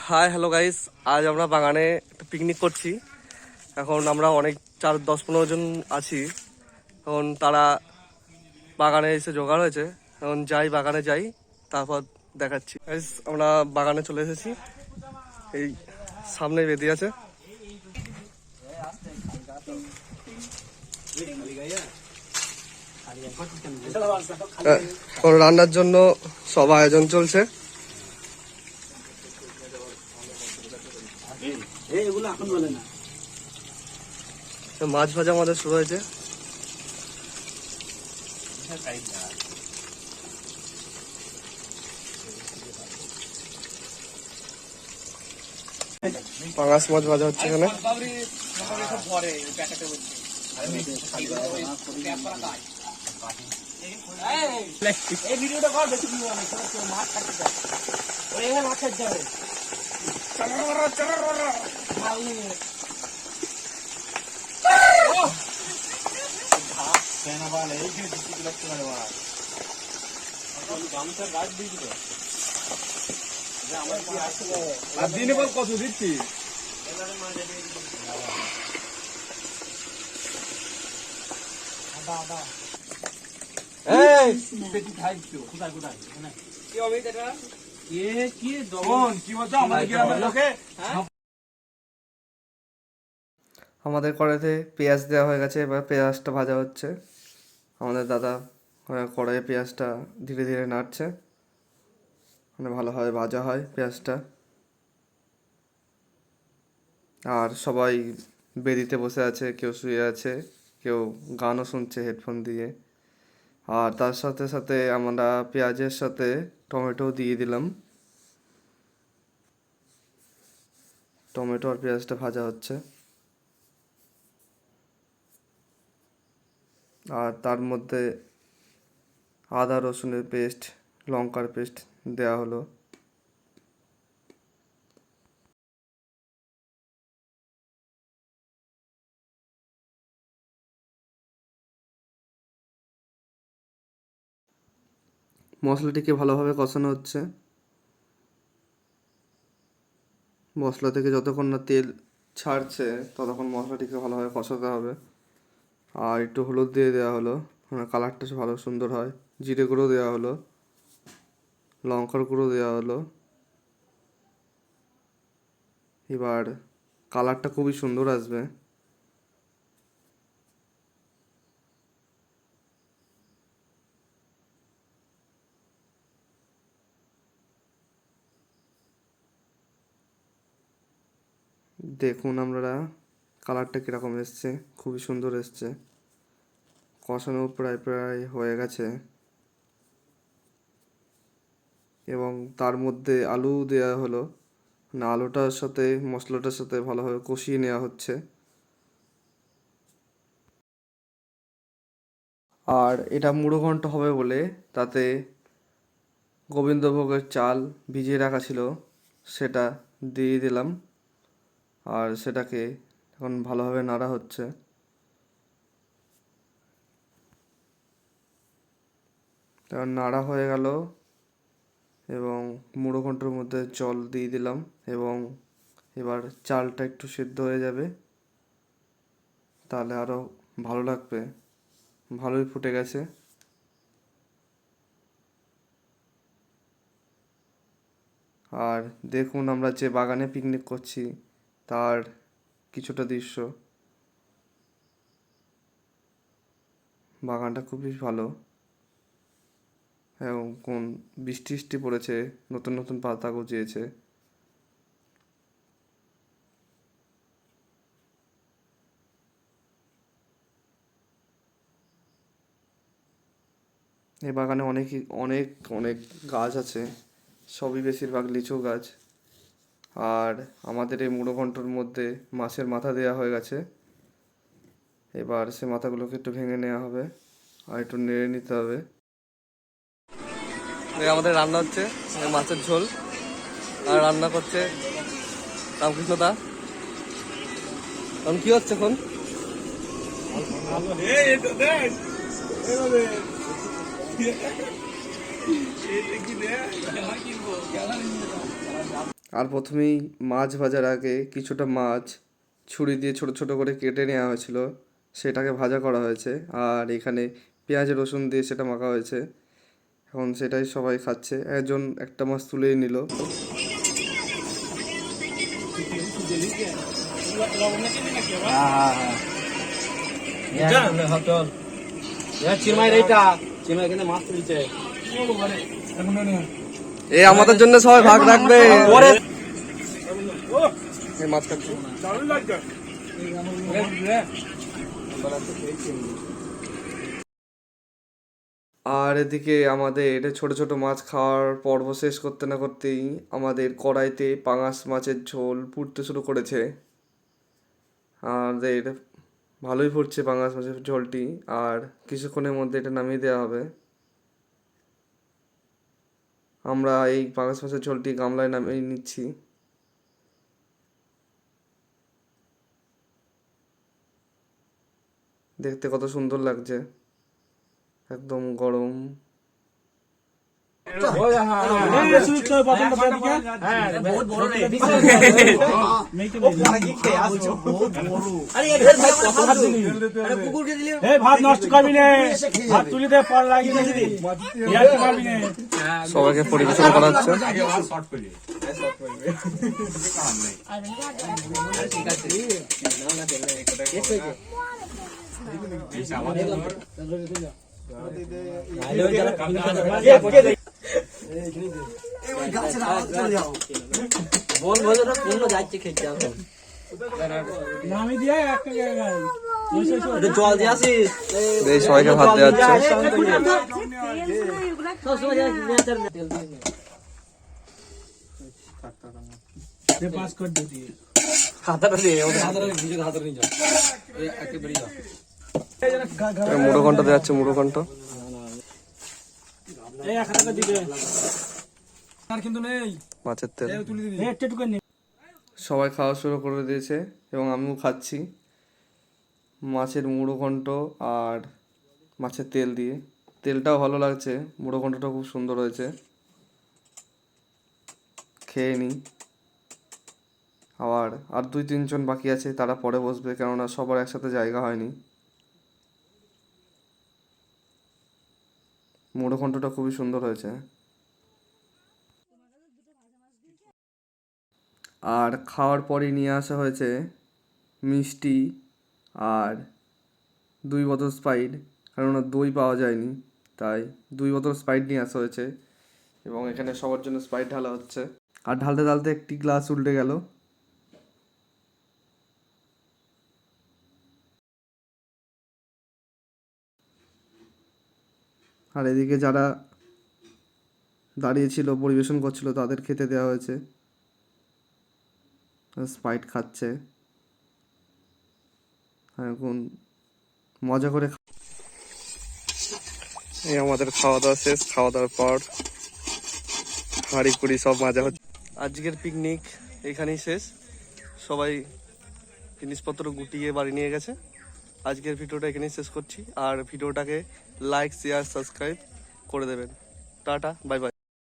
Hi hello guys, আজ আমরা বাগানে একটা পিকনিক করছি। এখন আমরা অনেক 4-10-15 জন আছি। এখন তারা বাগানে এসে জোগাড় হয়েছে। এখন বাগানে যাই, তারপর দেখাচ্ছি। গাইস, আমরা বাগানে চলে এসেছি। এই সামনে বেদি আছে। এখন রান্নার জন্য সব আয়োজন চলছে। মাছ ভাজা আমাদের শুরু হয়েছে। পাঙাশ মাছ ভাজা হচ্ছে এখানে। দিনে বল কত দিচ্ছি? আমাদের কড়াইতে পেঁয়াজ দেওয়া হয়ে গেছে, এবার পেঁয়াজটা ভাজা হচ্ছে। আমাদের দাদা কড়াইয়ে পেঁয়াজটা ধীরে ধীরে নাড়ছে, মানে ভালোভাবে ভাজা হয় পেঁয়াজটা। আর সবাই বেদিতে বসে আছে, কেউ শুয়ে আছে, কেউ গানও শুনছে হেডফোন দিয়ে। আর তার সাথে সাথে আমরা পেঁয়াজের সাথে টমেটো দিয়ে দিলাম। টমেটো আর পেঁয়াজটা ভাজা হচ্ছে। আর তার মধ্যে আদা রসুনের পেস্ট, লঙ্কার পেস্ট দেওয়া হলো। মশলাটিকে ভালোভাবে কষানো হচ্ছে। মশলা থেকে যতক্ষণ না তেল ছাড়ছে ততক্ষণ মশলাটিকে ভালোভাবে কষাতে হবে। আর একটু হলুদ দিয়ে দেওয়া হলো, মানে কালারটা ভালো সুন্দর হয়। জিরে গুঁড়ো দেওয়া হলো, লঙ্কার গুঁড়ো দেওয়া হলো। এবার কালারটা খুবই সুন্দর আসবে। দেখুন আপনারা কালারটা কীরকম এসছে, খুবই সুন্দর এসছে। কষানো প্রায় প্রায় হয়ে গেছে এবং তার মধ্যে আলু দেওয়া হলো। না, আলুটার সাথে মশলাটার সাথে ভালোভাবে কষিয়ে নেওয়া হচ্ছে। আর এটা মুড়ো ঘন্ট হবে বলে তাতে গোবিন্দভোগের চাল ভিজিয়ে রাখা ছিল, সেটা দিয়ে দিলাম। আর সেটাকে এখন ভালোভাবে নাড়া হচ্ছে। এখন নাড়া হয়ে গেল এবং মুড়ো ঘন্টর মধ্যে জল দিয়ে দিলাম এবং এবার চালটা একটু সেদ্ধ হয়ে যাবে, তাহলে আরও ভালো লাগবে। ভালোই ফুটে গেছে। আর দেখুন আমরা যে বাগানে পিকনিক করছি তার কিছুটা দৃশ্য। বাগানটা খুবই ভালো এবং কোন বৃষ্টি বৃষ্টি পড়েছে, নতুন নতুন পাতা গজিয়েছে। এই বাগানে অনেক অনেক অনেক গাছ আছে, সবই বেশিরভাগ লিচু গাছ। আর আমাদের এই মুড়ো ঘন্টর মধ্যে মাছের মাথা দেওয়া হয়ে গেছে। এবার সে মাথাগুলোকে একটু ভেঙে নেওয়া হবে আর একটু নেড়ে নিতে হবে। আমাদের রান্না হচ্ছে মাছের ঝোল, আর রান্না করছে রামকৃষ্ণ দা। এখন কি হচ্ছে এখন? আর প্রথমেই মাছ ভাজার আগে কিছুটা মাছ ছুরি দিয়ে ছোট ছোট করে কেটে নেওয়া হয়েছিল, সেটাকে ভাজা করা হয়েছে। আর এখানে পেঁয়াজ রসুন দিয়ে সেটা মাখা হয়েছে। এখন সেটাই সবাই খাচ্ছে। একজন একটা মাছ তুলেই নিল। এ আমাদের জন্য সবাই ভাগ রাখবে। এই মাছ খাচ্ছি। আর এদিকে আমাদের ছোট ছোট মাছ খাওয়ার পর্ব শেষ করতে না করতেই আমাদের কড়াইতে পাঙাশ মাছের ঝোল ফুটতে শুরু করেছে। আমাদের ভালোই ফুটছে পাঙাশ মাছের ঝোলটি, আর কিছুক্ষণের মধ্যে এটা নামিয়ে দেওয়া হবে। আমরা এই পাঙাশ মাছের ঝোলটি গামলায় নামিয়ে নিচ্ছি। দেখতে কত সুন্দর লাগছে, একদম গরম। সবাইকে পরিবেশন করা হচ্ছে। সবাইকে ভাত দেওয়া হচ্ছে। মুড়ো ঘন্ট দেওয়া হচ্ছে, মুড়ো ঘন্ট। মাছের তেল সবাই খাওয়া শুরু করে দিয়েছে এবং আমিও খাচ্ছি মাছের মুড়ো ঘন্ট আর মাছের তেল দিয়ে। তেলটাও ভালো লাগছে, মুড়ো ঘন্টটা খুব সুন্দর হয়েছে। খেয়ে নিই। আর 2-3 জন বাকি আছে, তারা পরে বসবে, কেননা সবার একসাথে জায়গা হয়নি। মুড়ো ঘন্টটা খুবই সুন্দর হয়েছে। আর খাওয়ার পরই নিয়ে আসা হয়েছে মিষ্টি আর 2 বোতল স্প্রাইট, কেননা দই পাওয়া যায়নি, তাই 2 বোতল স্প্রাইট নিয়ে আসা হয়েছে। এবং এখানে সবার জন্য স্প্রাইট ঢালা হচ্ছে। আর ঢালতে ঢালতে একটি গ্লাস উল্টে গেল। আর এদিকে যারা দাঁড়িয়েছিল পরিবেশন করছিল তাদের খেতে দেওয়া হয়েছে। স্প্রাইট খাচ্ছে, এখন মজা করে। এই আমাদের খাওয়া দাওয়া শেষ। খাওয়া দাওয়ার পর হাঁড়ি কুড়ি সব মাজা হচ্ছে। আজকের পিকনিক এখানেই শেষ। সবাই জিনিসপত্র গুটিয়ে বাড়ি নিয়ে গেছে। আজকের ভিডিওটা এখানেই শেষ করছি। আর ভিডিওটাকে লাইক, শেয়ার, সাবস্ক্রাইব করে দেবেন। Tata, bye bye.